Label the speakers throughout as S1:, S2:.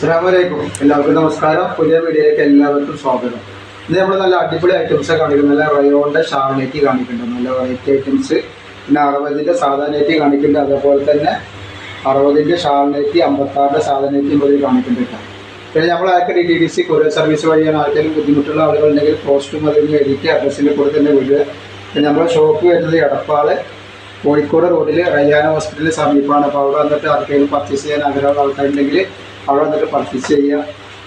S1: അസ്സലാമലൈക്കും. എല്ലാവർക്കും നമസ്കാരം. പുതിയ വീഡിയോയിലേക്ക് എല്ലാവർക്കും സ്വാഗതം. ഇത് നമ്മൾ നല്ല അടിപൊളി ഐറ്റംസ് കാണിക്കുന്നത്. നല്ല റയോണിൻ്റെ ഷാൾ നെറ്റി കാണിക്കുന്നുണ്ട്, നല്ല വെറൈറ്റി ഐറ്റംസ്. പിന്നെ 60ൻ്റെ സാധാ നെറ്റി കാണിക്കുന്നുണ്ട്, അതേപോലെ തന്നെ 60ൻ്റെ ഷാൾ നെറ്റി, 56ൻ്റെ സാധാ നെറ്റി മുതൽ കാണിക്കുന്നുണ്ട്. പിന്നെ നമ്മൾ ആർക്കും DTDC കൊറിയർ സർവീസ് വഴിയാണ് ആർക്കെങ്കിലും ബുദ്ധിമുട്ടുള്ള ആളുകളുണ്ടെങ്കിൽ പോസ്റ്റും അതിന് എഴുതിയിട്ട് അഡ്രസ്സിൻ്റെ കൂടെ തന്നെ വിടുക. പിന്നെ നമ്മുടെ ഷോപ്പ് വരുന്നത് എടപ്പാള് കോഴിക്കോട് റോഡിൽ റയ്യാന ഹോസ്പിറ്റലിൽ സമീപമാണ്. അപ്പോൾ അവിടെ വന്നിട്ട് ആർക്കെങ്കിലും പർച്ചേസ് ചെയ്യാൻ ആഗ്രഹമുള്ള ആൾക്കാരുണ്ടെങ്കിൽ അവിടെ വന്നിട്ട് പർച്ചേസ് ചെയ്യുക.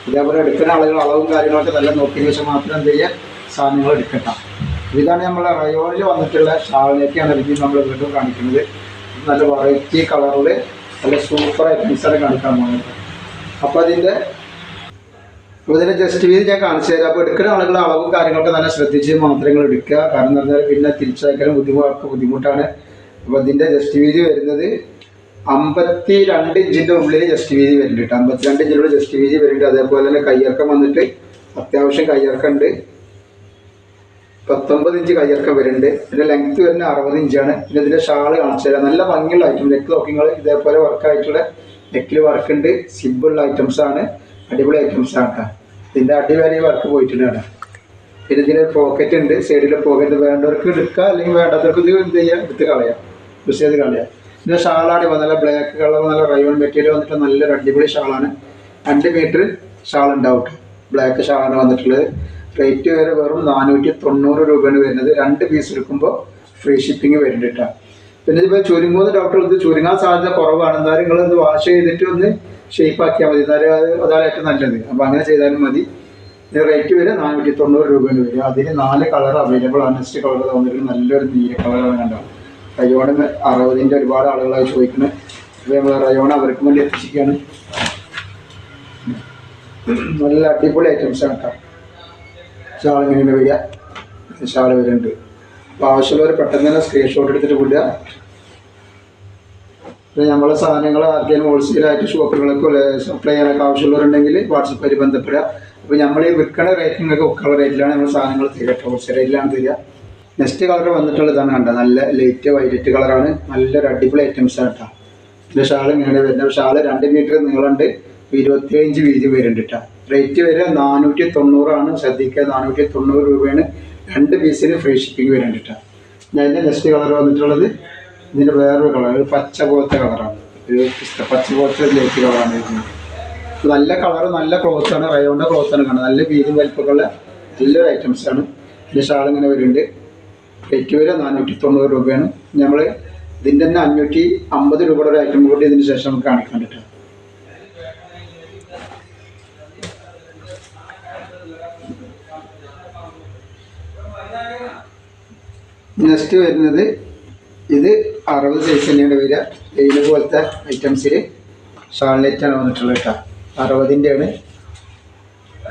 S1: ഇതേപോലെ എടുക്കുന്ന ആളുകൾ അളവും കാര്യങ്ങളൊക്കെ നല്ല നോക്കിയതിന് ശേഷം മാത്രം എന്ത് ചെയ്യുക, സാധനങ്ങൾ എടുക്കട്ട. ഇതാണ് നമ്മളെ റയോണിൽ വന്നിട്ടുള്ള ഷാളിലേക്കാണ് ഇതിൽ നമ്മൾ വീണ്ടും കാണിക്കുന്നത്. നല്ല വെറൈറ്റി കളറിൽ നല്ല സൂപ്പർ ഐറ്റംസാണ് കാണിക്കാൻ പോകുന്നത്. അപ്പോൾ ഇതിൻ്റെ ജസ്റ്റ് വീതി ഞാൻ കാണിച്ചു തരാം. അപ്പോൾ എടുക്കുന്ന ആളുകൾ അളവും കാര്യങ്ങളൊക്കെ നല്ല ശ്രദ്ധിച്ച് മാത്രങ്ങൾ എടുക്കുക. കാരണം എന്ന് പറഞ്ഞാൽ പിന്നെ തിരിച്ചയക്കാനും ബുദ്ധിമുട്ടാണ്. അപ്പോൾ ഇതിൻ്റെ ജസ്റ്റ് വീതി വരുന്നത് 52 ഇഞ്ചിൻ്റെ ഉള്ളിൽ ജസ്റ്റ് വീതി വരുന്നുണ്ട്. 52 ഇഞ്ചിനുള്ള ജസ്റ്റ് വീതി വരുന്നുണ്ട്. അതേപോലെ തന്നെ കയ്യിറക്കം വന്നിട്ട് അത്യാവശ്യം കയ്യിറക്കം ഉണ്ട്. 19 ഇഞ്ച് കയ്യിറക്കം വരുന്നുണ്ട്. പിന്നെ ലെങ്ത്ത് വരുന്നത് 60 ഇഞ്ചാണ്. പിന്നെ ഇതിൻ്റെ ഷാള് കാണിച്ചു തരാം. നല്ല ഭംഗിയുള്ള ഐറ്റം. നെക്ക് നോക്കിങ്ങൾ ഇതേപോലെ വർക്കായിട്ടുള്ള നെക്കിൽ വർക്കുണ്ട്. സിമ്പിളുള്ള ഐറ്റംസാണ്, അടിപൊളി ഐറ്റംസാണ് കേട്ടോ. ഇതിൻ്റെ അടിവരെ വർക്ക് പോയിട്ടുണ്ട്. പിന്നെ ഇതിൻ്റെ പോക്കറ്റ് ഉണ്ട്, സൈഡിൽ പോക്കറ്റ്. വേണ്ടവർക്ക് എടുക്കുക, അല്ലെങ്കിൽ വേണ്ടാത്തവർക്ക് ഇത് എന്ത് ചെയ്യുക, എടുത്ത് കളയാം, യൂസ് ചെയ്ത് കളയാം. ഇതിൻ്റെ ഷാളാണ് നല്ല ബ്ലാക്ക് കളർ, നല്ല റയോൺ മെറ്റീരിയൽ വന്നിട്ട് നല്ലൊരു അടിപൊളി ഷാളാണ്. 2 മീറ്റർ ഷാൾ ഉണ്ടാവും. ബ്ലാക്ക് ഷാളാണ് വന്നിട്ടുള്ളത്. റേറ്റ് വരെ വെറും 490 രൂപയാണ് വരുന്നത്. 2 പീസ് എടുക്കുമ്പോൾ ഫ്രീ ഷിപ്പിംഗ് വരുന്നുണ്ട് കേട്ടോ. പിന്നെ ഇതിപ്പോൾ ചുരുങ്ങുന്ന ഡോക്ടർ ഇത് ചുരുങ്ങാൻ സാധ്യത കുറവാണ്. എന്നാലും നിങ്ങളൊന്ന് വാഷ് ചെയ്തിട്ട് ഒന്ന് ഷേപ്പ് ആക്കിയാൽ മതി. എന്നാലും അതാണ് ഏറ്റവും നല്ലത്. അപ്പോൾ അങ്ങനെ ചെയ്താലും മതി. റേറ്റ് വരെ 490 രൂപയാണ് വരിക. അതിന് 4 കളർ അവൈലബിൾ ആണ്. നെക്സ്റ്റ് കളർ വന്നിട്ട് നല്ലൊരു നീല കളറാണ് കണ്ടാവും. റയോൺ 60ൻ്റെ ഒരുപാട് ആളുകളായി ചോദിക്കുന്നത്. അപ്പോൾ നമ്മൾ റയോൺ അവർക്ക് വേണ്ടി എത്തിച്ചിരിക്കുകയാണ്. നല്ല അടിപൊളി ഐറ്റംസാണ് കേട്ടോ. ഷാൾ ഇങ്ങനെ വരിക, ഷാൾ വരുന്നുണ്ട്. അപ്പോൾ ആവശ്യമുള്ളവർ പെട്ടെന്ന് തന്നെ സ്ക്രീൻഷോട്ട് എടുത്തിട്ട് വിടുക. പിന്നെ നമ്മളെ സാധനങ്ങൾ ആർക്കെങ്കിലും ഹോൾസെയിലായിട്ട് ഷോപ്പുകളൊക്കെ സപ്ലൈ ചെയ്യാനൊക്കെ ആവശ്യമുള്ളവരുണ്ടെങ്കിൽ വാട്സപ്പ് വഴി ബന്ധപ്പെടുക. അപ്പോൾ നമ്മൾ ഈ വിൽക്കുന്ന റേറ്റിങ്ങൊക്കെ ഒക്കെയുള്ള റേറ്റിലാണ് നമ്മൾ സാധനങ്ങൾ തരിക. ഹോൾസെയിൽ റേറ്റിലാണ് തരിക. നെക്സ്റ്റ് കളർ വന്നിട്ടുള്ളതാണ് കണ്ടോ. നല്ല ലൈറ്റ് വൈലറ്റ് കളറാണ്. നല്ലൊരു അടിപൊളി ഐറ്റംസാണ് കേട്ടോ. ഇതിൻ്റെ ഷാൾ ഇങ്ങനെ വരുന്നത്. ഷാൾ 2 മീറ്റർ നീളമുണ്ട്, 27 ഇഞ്ച് വീതി വരുന്നുണ്ട് കേട്ടോ. റേറ്റ് വരെ 490 ശ്രദ്ധിക്കുക. 490 രൂപയാണ്. 2 പീസിന് ഫ്രീ ഷിപ്പിംഗ് വരുന്നുണ്ട് കേട്ടോ. ഞാൻ ഇതിൻ്റെ നെക്സ്റ്റ് കളർ വന്നിട്ടുള്ളത് ഇതിൻ്റെ വേറൊരു കളർ, ഒരു പച്ച പോലത്തെ കളറാണ്. ഒരു പച്ച പോലത്തെ ലൈറ്റ് കളറാണ് വരുന്നത്. നല്ല കളറ്, നല്ല ക്ലോത്താണ്. റയോണിൻ്റെ ക്ലോത്താണ് കാണുന്നത്. നല്ല വീതി വലിപ്പമുള്ള നല്ലൊരു ഐറ്റംസാണ്. ഇതിൻ്റെ ഷാൾ ഇങ്ങനെ വരുന്നുണ്ട്. റേറ്റ് വരെ 490 രൂപയാണ്. നമ്മൾ ഇതിൻ്റെ തന്നെ 550 രൂപയുടെ ഒരു ഐറ്റം കൂടി ഇതിന് ശേഷം നമുക്ക് കാണിക്കാൻ പറ്റും. നെക്സ്റ്റ് വരുന്നത് ഇത് 60 സൈസ് തന്നെയാണ് വരിക. വെയിൽ പോലത്തെ ഐറ്റംസിൽ ഷാൾനെറ്റാണ് വന്നിട്ടുള്ളത് കേട്ടോ. 60ൻ്റെയാണ്.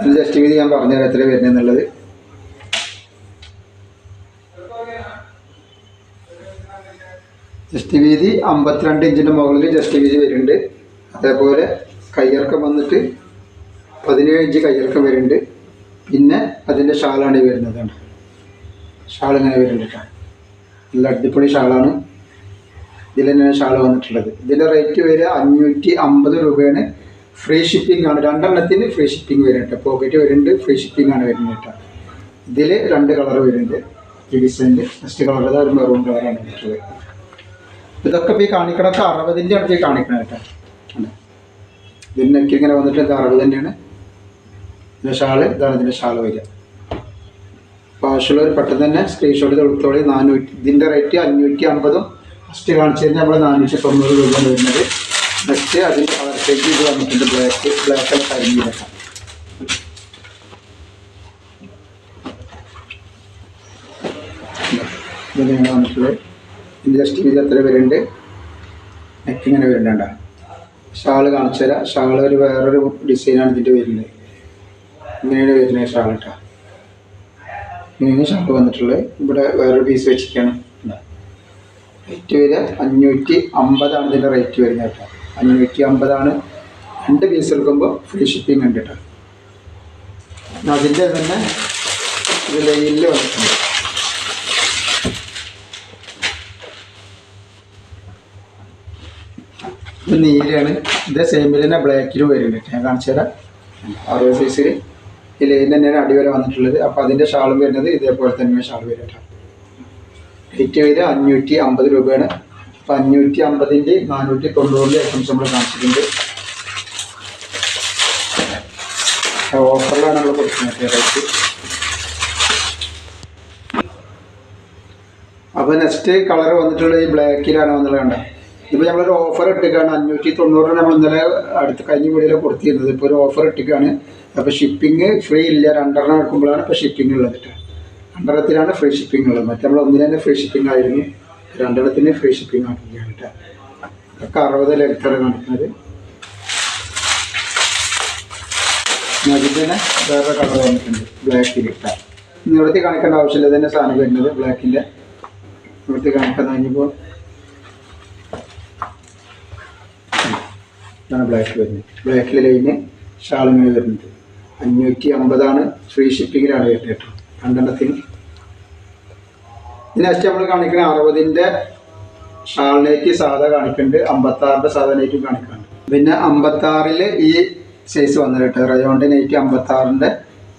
S1: ഇത് ജസ്റ്റ് വീതി ഞാൻ പറഞ്ഞുതരാം എത്ര വരുന്നതെന്നുള്ളത്. ജസ്റ്റ് വീതി 52 ഇഞ്ചിൻ്റെ മുകളിൽ ജസ്റ്റ് വീതി വരുന്നുണ്ട്. അതേപോലെ കയ്യിറക്കം വന്നിട്ട് 17 ഇഞ്ച് കയ്യിറക്കം വരുന്നുണ്ട്. പിന്നെ അതിൻ്റെ ഷാളാണ് ഈ വരുന്നതാണ്. ഷാൾ ഇങ്ങനെ വരുന്നുണ്ട് കേട്ടോ. നല്ല അടിപൊളി ഷാളാണ്. ഇതിൽ തന്നെയാണ് ഷാൾ വന്നിട്ടുള്ളത്. ഇതിൻ്റെ റേറ്റ് വരെ 550 രൂപയാണ്. ഫ്രീ ഷിപ്പിംഗ് ആണ്. 2 എണ്ണത്തിന് ഫ്രീ ഷിപ്പിംഗ് വരുന്നുണ്ട്. പോക്കറ്റ് വരുന്നുണ്ട്, ഫ്രീ ഷിപ്പിംഗ് ആണ് വരുന്നത് കേട്ടോ. ഇതിൽ 2 കളർ വരുന്നുണ്ട് ഈ ഡിസൈനിൽ. നെക്സ്റ്റ് കളർ ഒരു മെറൂൺ കളറാണ് വന്നിട്ടുള്ളത്. ഇതൊക്കെ ഇപ്പോൾ ഈ കാണിക്കണമൊക്കെ 60ൻ്റെ അടുത്ത് കാണിക്കണം കേട്ടോ. ഇതിനൊക്കെ ഇങ്ങനെ വന്നിട്ട് ഇത് 60 തന്നെയാണ്. ഇതിൻ്റെ ഷാള് ഇതാണ്. ഇതിൻ്റെ ഷാള് വരിക. അപ്പോൾ ആവശ്യമുള്ളവർ പെട്ടെന്ന് തന്നെ സ്ക്രീൻഷോട്ട് കൊടുത്തോളി. 400. ഇതിൻ്റെ റേറ്റ് 550. ഫസ്റ്റ് കാണിച്ചു കഴിഞ്ഞാൽ നമ്മൾ 490 രൂപയാണ് വരുന്നത്. നെക്സ്റ്റ് അതിൻ്റെ കളർ ചേഞ്ച് ഇത് വന്നിട്ടുണ്ട്. ബ്ലാക്ക് കളർ കരിഞ്ഞിലൊക്കെ ഇതിങ്ങനെ വന്നിട്ടുള്ളത്. ഇതിൻ്റെ ജസ്റ്റ് വീതി എത്ര വരുന്നുണ്ട്, നെക്ക് ഇങ്ങനെ വരുന്നുണ്ട. ഷാള് കാണിച്ചു തരാം. ഷാള് ഒരു വേറൊരു ഡിസൈനാണ് ഇതിൻ്റെ വരുന്നത്. ഇങ്ങനെയാണ് വരുന്നത് ഷാൾ കേട്ടോ. ഇങ്ങനെയാണ് ഷാൾ വന്നിട്ടുള്ളത്. ഇവിടെ വേറൊരു പീസ് വെച്ചിരിക്കുകയാണ്. റേറ്റ് വരെ 550 ഇതിൻ്റെ റേറ്റ് വരുന്നത് കേട്ടോ. 550. 2 പീസ് എടുക്കുമ്പോൾ ഫ്രീ ഷിപ്പിംഗ് ഉണ്ട് കേട്ടോ. അതിൻ്റെ തന്നെ ഇത് ലൈനിൽ വന്നിട്ടുണ്ട്. ഇത് നീലയാണ്. ഇത് സെയിമിൽ തന്നെ ബ്ലാക്കിലും വരുന്നുണ്ട്. ഞാൻ കാണിച്ചു തരാം. 60 സൈസിൽ ഈ ലൈൻ തന്നെയാണ് അടിവരെ വന്നിട്ടുള്ളത്. അപ്പോൾ അതിൻ്റെ ഷാളും വരുന്നത് ഇതേപോലെ തന്നെയാണ് ഷാൾ വരിക കേട്ടോ. റേറ്റ് വരിക 550 രൂപയാണ്. അപ്പോൾ 550ൻ്റെ 490 ഐറ്റംസ് നമ്മൾ കാണിച്ചിട്ടുണ്ട്. ഓഫറിലാണ് നമ്മൾ കൊടുക്കുന്നത് റേറ്റ്. അപ്പോൾ നെക്സ്റ്റ് കളർ വന്നിട്ടുള്ളത് ഈ ബ്ലാക്കിലാണ് വന്നുള്ളത്. കണ്ടോ, ഇപ്പോൾ നമ്മളൊരു ഓഫർ ഇട്ടിക്കാണ് 590 നമ്മൾ ഇന്നലെ കഴിഞ്ഞ വീഡിയോയിൽ കൊടുത്തിരുന്നത്. ഇപ്പോൾ ഒരു ഓഫർ ഇട്ടിക്കാണ്. അപ്പോൾ ഷിപ്പിംഗ് ഫ്രീ ഇല്ല. 2 എടുക്കുമ്പോഴാണ് ഇപ്പോൾ ഷിപ്പിംഗ് ഉള്ളത് കേട്ടോ. 2 ഫ്രീ ഷിപ്പിംഗ് ഉള്ളത്. മറ്റേ നമ്മൾ ഒന്നിന് തന്നെ ഫ്രീ ഷിപ്പിംഗ് ആയിരുന്നു. 2 ഫ്രീ ഷിപ്പിംഗ് ആക്കുകയാണ് കേട്ടോ. ഒക്കെ 60 ലെങ്ത്താണ് കാണിക്കുന്നത്. അതിൽ തന്നെ വേറെ കളർ വന്നിട്ടുണ്ട് ബ്ലാക്കിൽ കേട്ടോ. ഇവിടുത്തെ കാണിക്കേണ്ട ആവശ്യമില്ല. തന്നെ സാധനം വരുന്നത് ബ്ലാക്കിൻ്റെ ഇവിടുത്തെ കാണിക്കാൻ കഴിഞ്ഞപ്പോൾ ഇതാണ് ബ്ലാക്ക് വരുന്നത്. ബ്ലാക്കിൽ ലൈന് ഷാളിങ്ങനെ വരുന്നത് 550 ഫ്രീ ഷിപ്പിങ്ങിലാണ് വരുന്നത് കേട്ടോ. 2 നെക്സ്റ്റ് നമ്മൾ കാണിക്കുന്നത് 60ൻ്റെ ഷാൾ നൈറ്റ് സാധാ കാണിക്കുന്നുണ്ട്. 56ൻ്റെ സാധാ നൈറ്റും കാണിക്കുന്നുണ്ട്. പിന്നെ 56ൽ ഈ സൈസ് വന്നിട്ട് കേട്ടോ. റയോണിൻ്റെ നൈറ്റ് 56ൻ്റെ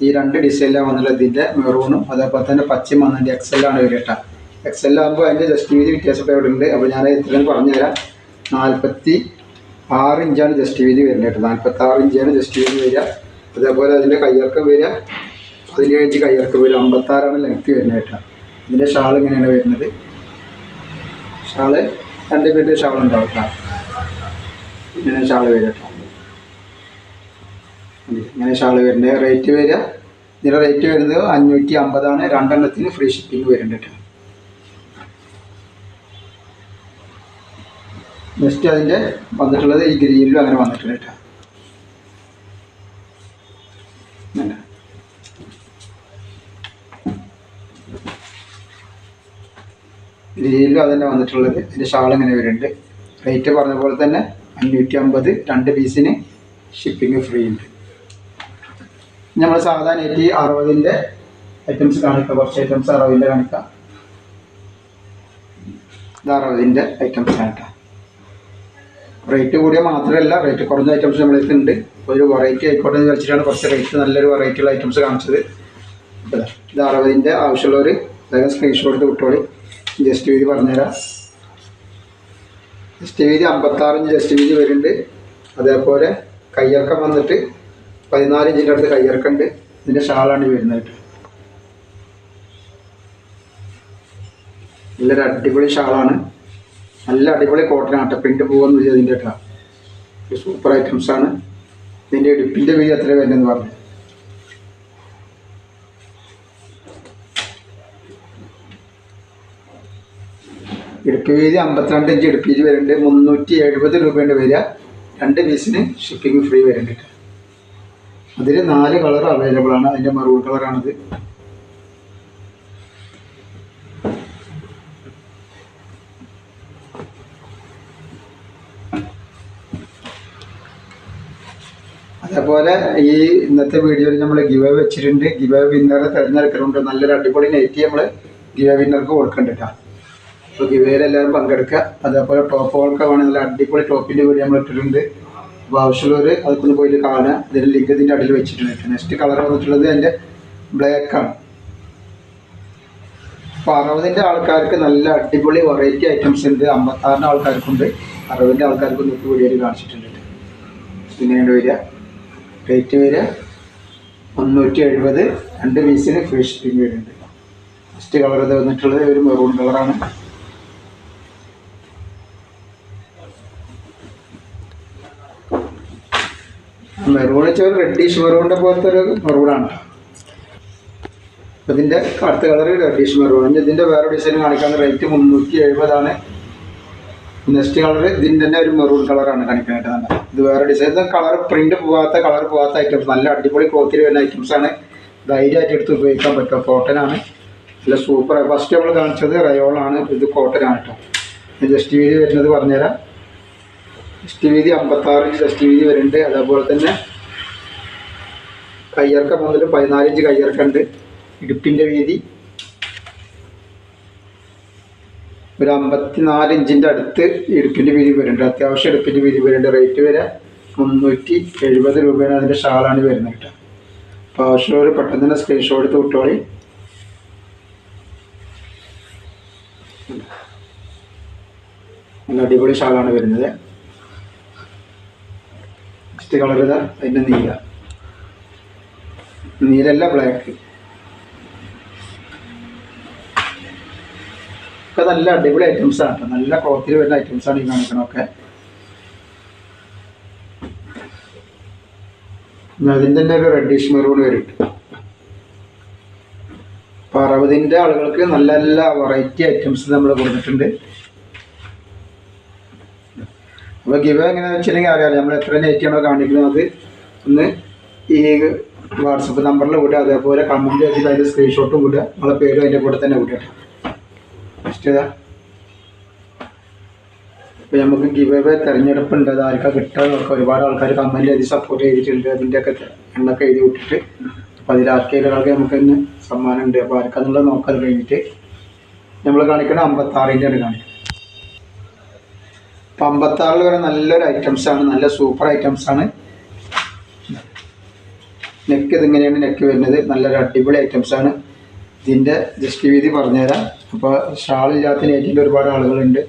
S1: ഈ 2 ഡിസൈനിലാണ് വന്നുള്ളത്. ഇതിൻ്റെ മെറൂണും അതേപോലെ തന്നെ പച്ചയും വന്നിട്ട് XL വരിക കേട്ടോ. XL ആകുമ്പോൾ അതിൻ്റെ ജസ്റ്റ് വീതി വ്യത്യാസമൊക്കെ ഇവിടെ ഉണ്ട്. അപ്പോൾ ഞാൻ എത്രയും പറഞ്ഞുതരാം. 46 ഇഞ്ചാണ് ജസ്റ്റ് വീതി വരുന്നത് കേട്ടോ. 46 ഇഞ്ചാണ് ജസ്റ്റ് വീതി വരിക. അതേപോലെ അതിൻ്റെ കയ്യിറക്കം വരിക 17 ഇഞ്ച് കയ്യിറക്കം വരിക. 56 ലെങ്ത്ത് വരുന്നത് കേട്ടോ. ഇതിൻ്റെ ഷാൾ ഇങ്ങനെയാണ് വരുന്നത്. ഷാള് 2 പേരുടെ ഷാളുണ്ടാവും കേട്ടോ. ഇങ്ങനെ ഷാൾ വരിക കേട്ടോ. ഇങ്ങനെ ഷാൾ വരുന്നത്. റേറ്റ് വരിക ഇതിൻ്റെ റേറ്റ് വരുന്നത് 550. 2 ഫ്രീ ഷിപ്പിംഗ് വരുന്നുണ്ട് കേട്ടോ. നെക്സ്റ്റ് അതിൻ്റെ വന്നിട്ടുള്ളത് ഈ ഗ്രീനിലും അങ്ങനെ വന്നിട്ടുണ്ട് കേട്ടോ. ഗ്രീനിലും അതന്നെ വന്നിട്ടുള്ളത്. ഇതിൻ്റെ ഷാൾ ഇങ്ങനെ വരുന്നുണ്ട്. റേറ്റ് പറഞ്ഞ പോലെ തന്നെ 550. 2 പീസിന് ഷിപ്പിംഗ് ഫ്രീ ഉണ്ട്. നമ്മൾ സാധാരണ 60ൻ്റെ ഐറ്റംസ് കാണിക്കാം. കുറച്ച് ഐറ്റംസ് 60ൻ്റെ കാണിക്കാം. ഇത് 60ൻ്റെ ഐറ്റംസ് കാണിക്കാം. റേറ്റ് കൂടിയ മാത്രമല്ല, റേറ്റ് കുറഞ്ഞ ഐറ്റംസ് നമ്മളേക്ക് ഉണ്ട്. ഒരു വെറൈറ്റി ആയിക്കോട്ടെ എന്ന് വെച്ചിട്ടാണ് കുറച്ച് റേറ്റ് നല്ലൊരു വെറൈറ്റിയുള്ള ഐറ്റംസ് കാണിച്ചത്. ഇത് 60ൻ്റെ ആവശ്യമുള്ളവർ വേഗം സ്ക്രീൻഷോട്ട് എടുത്ത് വിട്ടോളി. ജസ്റ്റ് വീതി പറഞ്ഞുതരാം. ജസ്റ്റ് വീതി 56 ഇഞ്ച് ജസ്റ്റ് വീതി വരുന്നുണ്ട്. അതേപോലെ കയ്യിറക്കം വന്നിട്ട് 14 ഇഞ്ചിൻ്റെ അടുത്ത് കയ്യിറക്കുണ്ട്. ഇതിൻ്റെ ഷാളാണ് വരുന്നത് കേട്ടോ. നല്ലൊരു അടിപൊളി ഷാളാണ്. നല്ല അടിപൊളി കോട്ടൺ ആട്ടോ. പ്രിന്റ് പോകുന്നില്ല ഇതിൻ്റെ കേട്ടോ. സൂപ്പർ ഐറ്റംസാണ്. ഇതിൻ്റെ ഇടുപ്പിൻ്റെ വീതി എത്ര വരുന്നതെന്ന് പറഞ്ഞു. ഇടുപ്പ് വീതി 52 ഇഞ്ച് ഇടുപ്പ് വീതി വരുന്നുണ്ട്. 370 രൂപയുണ്ട് വരിക. 2 പീസിന് ഷിപ്പിംഗ് ഫ്രീ വരുന്നുണ്ട്. അതിൽ 4 കളർ അവൈലബിൾ ആണ്. അതിൻ്റെ മെറൂൺ കളറാണിത്. അതേപോലെ ഈ ഇന്നത്തെ വീഡിയോയിൽ നമ്മൾ ഗിവ് അവേ വെച്ചിട്ടുണ്ട്. ഗിവ് അവേ വിന്നറെ തിരഞ്ഞെടുക്കുന്നുണ്ട്. നല്ലൊരു അടിപൊളി നൈറ്റി നമ്മൾ ഗിവ് അവേ വിന്നർക്ക് കൊടുക്കുന്നുണ്ട് കേട്ടോ. അപ്പോൾ ഗിവ് അവേയിൽ എല്ലാവരും പങ്കെടുക്കുക. അതേപോലെ ടോപ്പുകൾക്ക് വേണമെങ്കിൽ നല്ല അടിപൊളി ടോപ്പിൻ്റെ വീഡിയോ നമ്മൾ ഇട്ടിട്ടുണ്ട്. അപ്പോൾ ആവശ്യമുള്ളവർ അതൊക്കെ പോയിട്ട് കാണുക. ഇതിൻ്റെ ലിങ്ക് ഇതിൻ്റെ അടിയിൽ വെച്ചിട്ടുണ്ട്. നെക്സ്റ്റ് കളർ വന്നിട്ടുള്ളത് അതിൻ്റെ ബ്ലാക്കാണ്. അപ്പോൾ 60ൻ്റെ ആൾക്കാർക്ക് നല്ല അടിപൊളി വെറൈറ്റി ഐറ്റംസ് ഉണ്ട്. 56ൻ്റെ ആൾക്കാർക്കുണ്ട്. 60ൻ്റെ ആൾക്കാർക്ക് ഇന്നത്തെ വീഡിയോയിൽ കാണിച്ചിട്ടുണ്ട്. ഇങ്ങനെയാണ് വരിക. റേറ്റ് വരിക 370. 2 പീസിന് ഫ്രീ ഷിപ്പിംഗ് വരുന്നുണ്ട്. നെക്സ്റ്റ് കളർ ഇത് വന്നിട്ടുള്ളത് ഒരു മെറൂൺ കളറാണ്. മെറൂൺ വെച്ചാൽ റെഡിഷ് മെറൂണിൻ്റെ പോലത്തെ ഒരു മെറൂണാണ്. അപ്പോൾ ഇതിൻ്റെ അടുത്ത കളർ റെഡിഷ് മെറൂൺ. ഇതിൻ്റെ വേറെ ഡിസൈൻ കാണിക്കാവുന്ന റേറ്റ് 370. നെക്സ്റ്റ് കളർ ഇതിൻ്റെ തന്നെ ഒരു മെറൂൺ കളറാണ് കാണിക്കാനായിട്ട്. ഇത് വേറെ ഡിസൈൻ. കളർ പ്രിന്റ് കളർ പോകാത്ത ഐറ്റംസ്. നല്ല അടിപൊളി ക്ലോത്തിൽ വരുന്ന ഐറ്റംസാണ്. ധൈര്യമായിട്ട് എടുത്ത് ഉപയോഗിക്കാൻ പറ്റും. കോട്ടനാണ്. നല്ല സൂപ്പർ. ഫസ്റ്റ് നമ്മൾ കാണിച്ചത് റയോളാണ്. ഇത് കോട്ടനാണ് കേട്ടോ. ജസ്റ്റ് വീതി വരുന്നത് പറഞ്ഞുതരാം. ജസ്റ്റ് വീതി 56 ഇഞ്ച് ജസ്റ്റ് വീതി വരുന്നുണ്ട്. അതേപോലെ തന്നെ കയ്യിറക്കം വന്നിട്ട് 14 ഇഞ്ച് കയ്യിറക്കുണ്ട്. ഇടുപ്പിൻ്റെ വീതി ഒരു 54 ഇഞ്ചിൻ്റെ അടുത്ത് ഇടുപ്പിൻ്റെ വീതി വരുന്നുണ്ട്. അത്യാവശ്യം ഇടുപ്പിൻ്റെ വീതി വരുന്നുണ്ട്. റേറ്റ് വരെ 370 രൂപയാണ് അതിൻ്റെ ഷാളാണ് വരുന്നത് കേട്ടോ. അപ്പോൾ ആവശ്യമുള്ളവർ പെട്ടെന്ന് തന്നെ സ്ക്രീൻഷോട്ട് എടുത്ത് വിട്ടോളി. നല്ല അടിപൊളി ഷാളാണ് വരുന്നത്. നെക്സ്റ്റ് കളർ ഇതാ അതിൻ്റെ നീലല്ല ബ്ലാക്ക്. ഒക്കെ നല്ല അടിപൊളി ഐറ്റംസാണ് കേട്ടോ. നല്ല ക്ലോത്തിൽ വരുന്ന ഐറ്റംസാണ് ഈ കാണിക്കണമൊക്കെ. അതിൻ്റെ തന്നെ ഒരു റെഡിഷ് മെറൂൺ വരുന്നുണ്ട്. അപ്പോൾ 60ൻ്റെ ആളുകൾക്ക് നല്ല നല്ല വെറൈറ്റി ഐറ്റംസ് നമ്മൾ കൊടുത്തിട്ടുണ്ട്. അപ്പോൾ ഗിവ് എങ്ങനെയാണെന്ന് വെച്ചിട്ടുണ്ടെങ്കിൽ അറിയാമല്ലോ, നമ്മൾ എത്ര നെറ്റാണോ കാണിക്കുന്നത് അത് ഒന്ന് ഈ വാട്സപ്പ് നമ്പറിൽ വിടുക. അതേപോലെ കമൻറ്റ് ചെയ്തിട്ട് അതിൻ്റെ സ്ക്രീൻഷോട്ടും വിടുക. നമ്മളെ പേരും അതിൻ്റെ കൂടെ തന്നെ വിടുക. നെക്സ്റ്റ് ഇതാ ഇപ്പോൾ നമുക്ക് ഗിവ് അവേ തിരഞ്ഞെടുപ്പുണ്ട്. അത് ആർക്കാ കിട്ടാൻ നോക്കാം. ഒരുപാട് ആൾക്കാർ കമൻറ്റ് ചെയ്ത് സപ്പോർട്ട് ചെയ്തിട്ടുണ്ട്. അതിൻ്റെയൊക്കെ എണ്ണൊക്കെ എഴുതി വിട്ടിട്ട് അപ്പോൾ അതിലാർക്കൊക്കെ നമുക്ക് തന്നെ സമ്മാനം ഉണ്ട്. അപ്പോൾ ആർക്കാന്നുള്ളത് നോക്കാൻ കഴിഞ്ഞിട്ട് നമ്മൾ കാണിക്കുന്നത് 56ൻ്റെയാണ് കാണിക്കുന്നത്. അപ്പോൾ 56 വരെ നല്ലൊരു ഐറ്റംസാണ്. നല്ല സൂപ്പർ ഐറ്റംസാണ്. നെക്ക് ഇതിങ്ങനെയാണ് നെക്ക് വരുന്നത്. നല്ലൊരു അടിപൊളി ഐറ്റംസാണ്. ഇതിൻ്റെ ജസ്റ്റ് വീതി പറഞ്ഞുതരാം. അപ്പോൾ ഷാളില്ലാത്ത നെറ്റിൻ്റെ ഒരുപാട് ആളുകളുണ്ട്.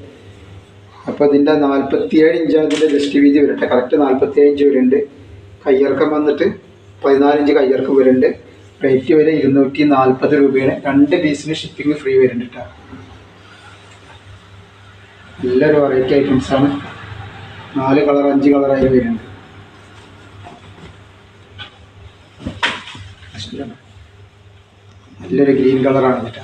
S1: അപ്പോൾ ഇതിൻ്റെ 47 ഇഞ്ചാണ് ഇതിൻ്റെ ജസ്റ്റ് വീതി വരട്ടെ. കറക്റ്റ് 47 ഇഞ്ച് വരുന്നുണ്ട്. കയ്യിറക്കം വന്നിട്ട് 14 ഇഞ്ച് കയ്യിറക്കം വരുന്നുണ്ട്. റേറ്റ് വരെ 240 രൂപയാണ്. 2 പീസിന് ഷിപ്പിംഗ് ഫ്രീ വരുന്നുണ്ട് കേട്ടോ. നല്ലൊരു വെറൈറ്റി ഐറ്റംസാണ്. 4 കളർ 5 കളറായി വരുന്നുണ്ട്. നല്ലൊരു ഗ്രീൻ കളറാണ് കേട്ടോ.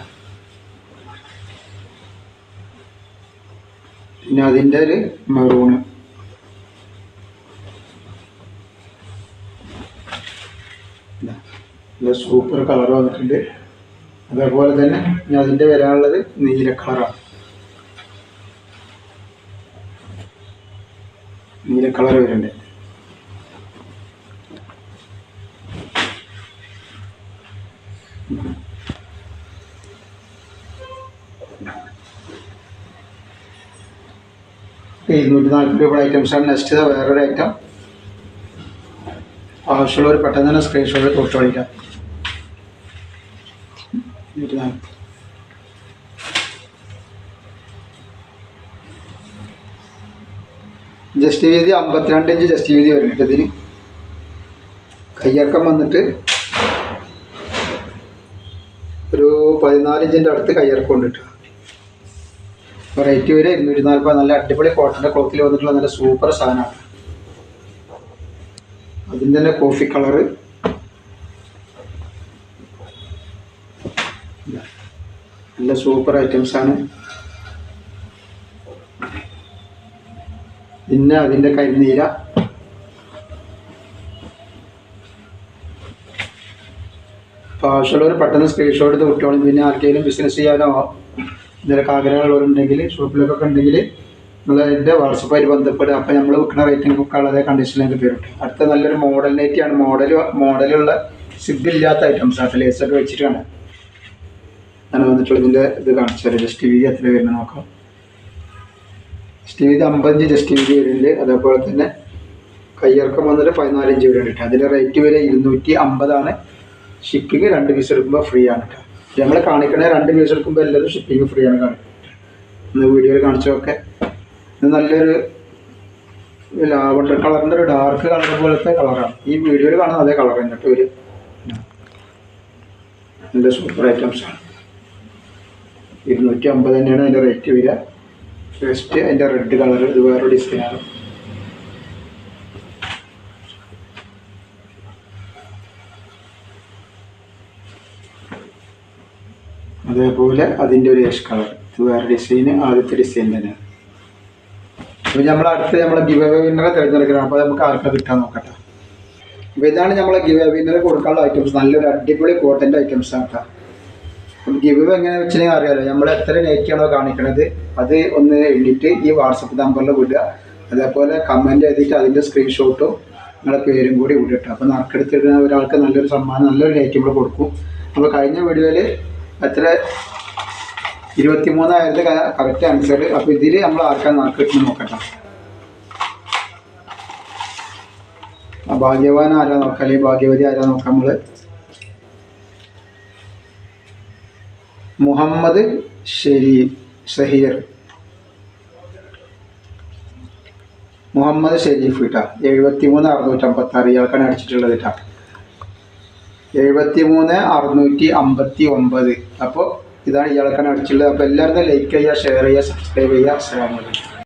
S1: പിന്നെ അതിൻ്റെ ഒരു മെറൂണ്. നല്ല സൂപ്പർ കളർ വന്നിട്ടുണ്ട്. അതേപോലെ തന്നെ ഇനി അതിൻ്റെ വരാനുള്ളത് നീല കളറാണ്. നീല കളർ വരുന്നുണ്ട്. $240 ഐറ്റംസാണ്. നെക്സ്റ്റ് വേറൊരു ഐറ്റം. ആവശ്യമുള്ളവർ പെട്ടെന്ന് തന്നെ സ്ക്രീൻഷോട്ട് തൊട്ട് കളിക്കാം. ജസ്റ്റ് വീതി 52 ഇഞ്ച് ജസ്റ്റ് വീതി വരുന്നുണ്ട്. ഇതിന് കയ്യിറക്കം വന്നിട്ട് ഒരു 14 ഇഞ്ചിൻ്റെ അടുത്ത് കയ്യിറക്കം ഉണ്ട് കേട്ടോ. റേറ്റ് വരെ 240. നല്ല അടിപൊളി കോട്ടൻ്റെ ക്ലോത്തിൽ വന്നിട്ടുള്ള നല്ല സൂപ്പർ സാധനമാണ്. അതിൻ്റെ തന്നെ കോഫി കളറ്. നല്ല സൂപ്പർ ഐറ്റംസാണ്. പിന്നെ അതിൻ്റെ കരിനീല. അപ്പോൾ ആവശ്യമുള്ളവർ പെട്ടെന്ന് സ്ക്രീൻഷോട്ട് എടുത്ത് വിട്ടോളും. പിന്നെ ആർക്കെങ്കിലും ബിസിനസ് ചെയ്യാനോ ഇതിലൊക്കെ ആഗ്രഹമുള്ളവരുണ്ടെങ്കിൽ ഷോപ്പിലൊക്കെ ഉണ്ടെങ്കിൽ നിങ്ങൾ എൻ്റെ വാട്സപ്പായിട്ട് ബന്ധപ്പെടുക. അപ്പോൾ നമ്മൾ വിൽക്കുന്ന റേറ്റിംഗ് ഒക്കെ വളരെ കണ്ടീഷനിലേക്ക് തരും. അടുത്ത നല്ലൊരു മോഡൽ നെറ്റിയാണ്. മോഡലുള്ള സിബില്ലാത്ത ഐറ്റംസാണ്. ലേസൊക്കെ വെച്ചിട്ടാണ് അങ്ങനെ വന്നിട്ടുള്ള. ഇതിൻ്റെ ഇത് കാണിച്ചു തരാം. ജസ്റ്റ് വീതി എത്ര വരുന്നത് നോക്കാം. ജസ്റ്റ് വീതി 50 ഇഞ്ച് ജസ്റ്റ് വീതി വരുന്നുണ്ട്. അതേപോലെ തന്നെ കയ്യിറക്കം വന്നിട്ട് 14 ഇഞ്ച് വരുന്നുണ്ട്. അതിൻ്റെ റേറ്റ് വരെ 250 ഷിപ്പിംഗ് 2 പീസ് എടുക്കുമ്പോൾ ഫ്രീ ആണ് കേട്ടോ. നമ്മൾ കാണിക്കണേ 2 പീസ് എടുക്കുമ്പോൾ എല്ലാവരും ഷിപ്പിംഗ് ഫ്രീ ആണ് കാണിക്കുന്നത്. ഇന്ന് വീഡിയോയിൽ കാണിച്ചതൊക്കെ ഇത് നല്ലൊരു ലാവണ്ടർ കളറിൻ്റെ ഒരു ഡാർക്ക് കളർ പോലത്തെ കളറാണ്. ഈ വീഡിയോയിൽ കാണുന്നത് അതേ കളർ എന്നിട്ട് ഒരു നല്ല സൂപ്പർ ഐറ്റംസാണ്. 250 തന്നെയാണ് അതിൻ്റെ റേറ്റ് വരിക. ഫസ്റ്റ് അതിൻ്റെ റെഡ് കളർ. ഇത് വേറൊരു ഡിസൈനാണ്. അതേപോലെ അതിൻ്റെ ഒരു ഏഷ് കളർ. ഇത് വേറെ ഡിസൈന്. ആദ്യത്തെ ഡിസൈൻ തന്നെയാണ്. അപ്പോൾ നമ്മളെ ഗിവ് അവേ വിന്നറെ തിരഞ്ഞെടുക്കണം. അപ്പോൾ നമുക്ക് ആർക്കാ കിട്ടാൻ നോക്കട്ടെ. അപ്പോൾ ഇതാണ് നമ്മളെ ഗിവ് അവേ വിന്നറെ കൊടുക്കാനുള്ള ഐറ്റംസ്. നല്ലൊരു അടിപൊളി കോട്ടൻ്റെ ഐറ്റംസാണ് കേട്ടോ. അപ്പം ഗിവ് അവേ എങ്ങനെയാണെന്ന് വെച്ചിട്ടുണ്ടെങ്കിൽ അറിയാമല്ലോ, നമ്മൾ എത്ര നെറ്റാണോ കാണിക്കണത് അത് ഒന്ന് എഴുതിയിട്ട് ഈ വാട്സപ്പ് നമ്പറിൽ വിടുക. അതേപോലെ കമൻറ്റ് ചെയ്തിട്ട് അതിൻ്റെ സ്ക്രീൻഷോട്ടും നിങ്ങളുടെ പേരും കൂടി വിടട്ടോ. അപ്പോൾ നറുക്കെടുത്തിടുന്ന ഒരാൾക്ക് നല്ലൊരു സമ്മാനം, നല്ലൊരു നെറ്റ് നമ്മൾ കൊടുക്കും. അപ്പോൾ കഴിഞ്ഞ വീഡിയോയിൽ എത്ര 23 കറക്റ്റ് ആൻസർ. അപ്പോൾ ഇതിൽ നമ്മൾ ആർക്കാണ് മാർക്ക് കിട്ടുന്നത് നോക്കട്ടെ. ഭാഗ്യവാൻ ആരാ നോക്കാം, അല്ലെങ്കിൽ ഭാഗ്യവതി ആരാ നോക്കാം. നമ്മൾ മുഹമ്മദ് ഷഹീർ, മുഹമ്മദ് ഷെരീഫ് കേട്ടോ. 73,656 ഇയാൾക്കാണ് അടിച്ചിട്ടുള്ളത് കേട്ടോ. 73,659. അപ്പോൾ ഇതാണ് ഇയാൾക്കാണ് അടിച്ചിട്ടുള്ളത്. അപ്പോൾ എല്ലാവരും ലൈക്ക് ചെയ്യുക, ഷെയർ ചെയ്യുക, സബ്സ്ക്രൈബ് ചെയ്യുക. അസ്സലാമു അലൈക്കും.